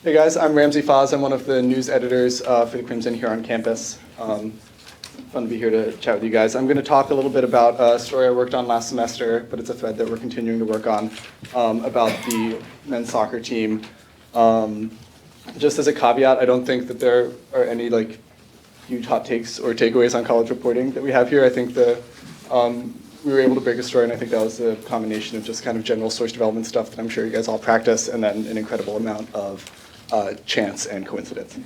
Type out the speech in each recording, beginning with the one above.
Hey guys, I'm Ramsey Fahs. I'm one of the news editors for the Crimson here on campus. Fun to be here to chat with you guys. I'm going to talk a little bit about a story I worked on last semester, but it's a thread that we're continuing to work on, about the men's soccer team. Just as a caveat, I don't think that there are any huge hot takes or takeaways on college reporting that we have here. I think we were able to break a story, and I think that was a combination of just kind of general source development stuff that I'm sure you guys all practice, and then an incredible amount of chance and coincidence.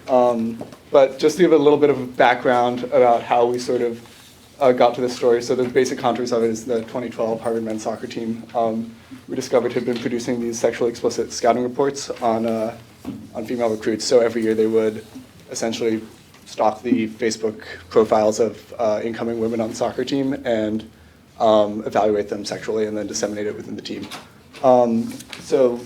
But just to give a little bit of a background about how we sort of got to this story. So the basic contours of it is the 2012 Harvard men's soccer team we discovered had been producing these sexually explicit scouting reports on female recruits. So every year they would essentially stalk the Facebook profiles of incoming women on the soccer team and evaluate them sexually and then disseminate it within the team. So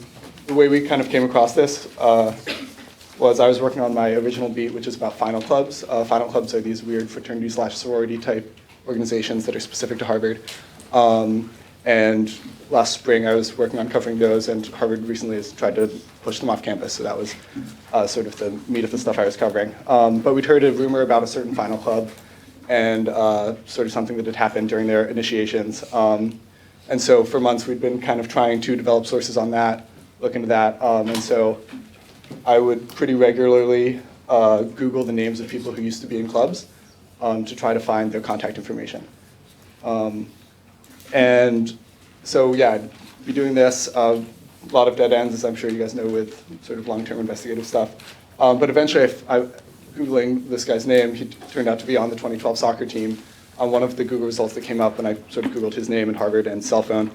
the way we kind of came across this was I was working on my original beat, which is about final clubs. Final clubs are these weird fraternity/sorority type organizations that are specific to Harvard. And last spring I was working on covering those, and Harvard recently has tried to push them off campus, so that was sort of the meat of the stuff I was covering. But we'd heard a rumor about a certain final club and sort of something that had happened during their initiations. And so for months we'd been kind of trying to develop sources on that, look into that. And so I would pretty regularly Google the names of people who used to be in clubs to try to find their contact information. And so, yeah, I'd be doing this. A lot of dead ends, as I'm sure you guys know, with sort of long-term investigative stuff. But eventually, Googling this guy's name, he turned out to be on the 2012 soccer team. One of the Google results that came up when I sort of Googled his name and Harvard and cell phone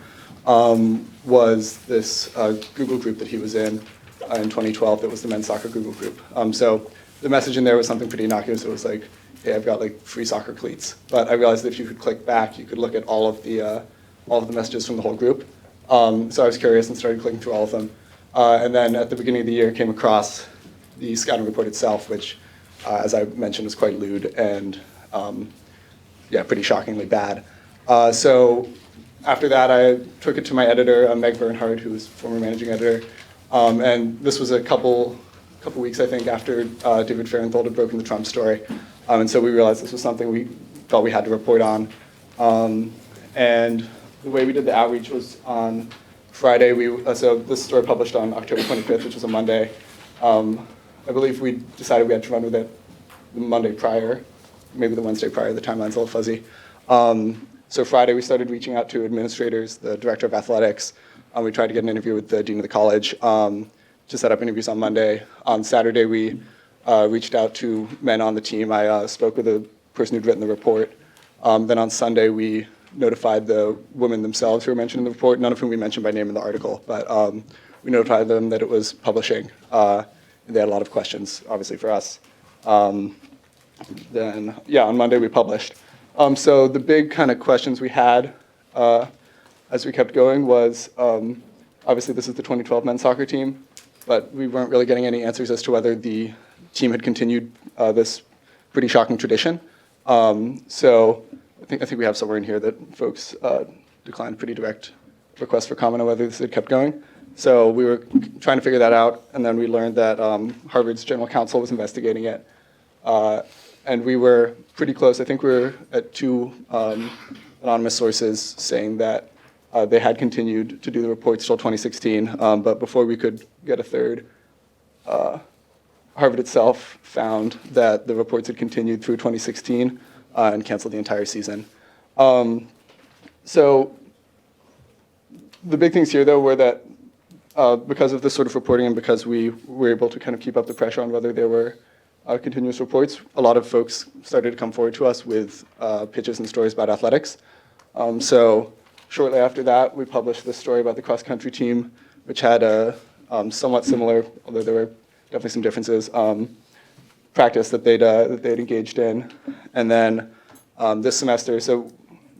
was this Google group that he was in 2012 that was the men's soccer Google group. So the message in there was something pretty innocuous. It was like, hey, I've got free soccer cleats. But I realized that if you could click back, you could look at all of the messages from the whole group. So I was curious and started clicking through all of them. And then at the beginning of the year, came across the scouting report itself, which, as I mentioned, was quite lewd and pretty shockingly bad. So after that, I took it to my editor, Meg Bernhard, who was former managing editor. And this was a couple weeks, I think, after David Fahrenthold had broken the Trump story. And so we realized this was something we felt we had to report on. And the way we did the outreach was on Friday. So this story published on October 25th, which was a Monday. I believe we decided we had to run with it the Monday prior, maybe the Wednesday prior. The timeline's a little fuzzy. So Friday we started reaching out to administrators, the director of athletics. We tried to get an interview with the dean of the college to set up interviews on Monday. On Saturday we reached out to men on the team. I spoke with the person who'd written the report. Then on Sunday we notified the women themselves who were mentioned in the report, none of whom we mentioned by name in the article, but we notified them that it was publishing. They had a lot of questions, obviously, for us. Then, on Monday we published. So the big kind of questions we had as we kept going was, obviously this is the 2012 men's soccer team, but we weren't really getting any answers as to whether the team had continued this pretty shocking tradition. So I think we have somewhere in here that folks declined pretty direct requests for comment on whether this had kept going. So we were trying to figure that out, and then we learned that Harvard's general counsel was investigating it. And we were pretty close. I think we were at two anonymous sources saying that they had continued to do the reports till 2016, but before we could get a third, Harvard itself found that the reports had continued through 2016 and canceled the entire season. So the big things here, though, were that because of this sort of reporting and because we were able to kind of keep up the pressure on whether there were continuous reports, a lot of folks started to come forward to us with pitches and stories about athletics. So shortly after that, we published this story about the cross-country team, which had a somewhat similar, although there were definitely some differences, practice that they'd engaged in. And then this semester, so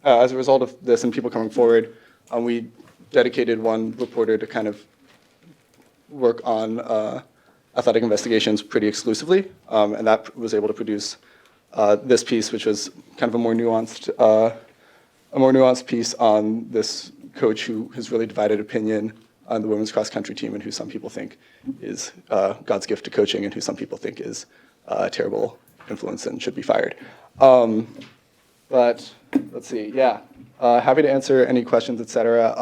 as a result of this and people coming forward, we dedicated one reporter to kind of work on athletic investigations pretty exclusively, and that was able to produce this piece, which was kind of a more nuanced piece on this coach who has really divided opinion on the women's cross country team and who some people think is God's gift to coaching and who some people think is a terrible influence and should be fired. But let's see, yeah. Happy to answer any questions, et cetera.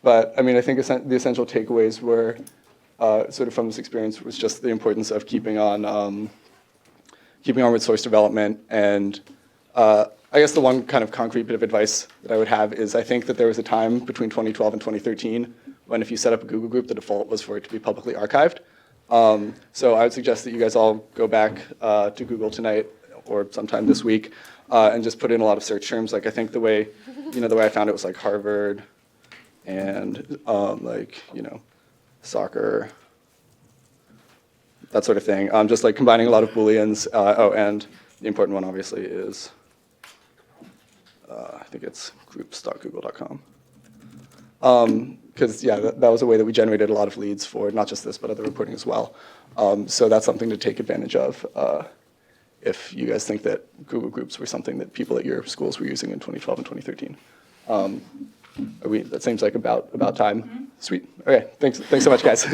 But I mean, I think the essential takeaways were sort of from this experience was just the importance of keeping on with source development. And I guess the one kind of concrete bit of advice that I would have is I think that there was a time between 2012 and 2013 when if you set up a Google group, the default was for it to be publicly archived. So I would suggest that you guys all go back to Google tonight or sometime this week and just put in a lot of search terms. Like I think the way I found it was like Harvard and soccer, that sort of thing. Just like combining a lot of Booleans. And the important one obviously is, I think it's groups.google.com. Because that was a way that we generated a lot of leads for not just this, but other reporting as well. So that's something to take advantage of if you guys think that Google Groups were something that people at your schools were using in 2012 and 2013. That seems like about time. Mm-hmm. Sweet. Okay, thanks so much, guys.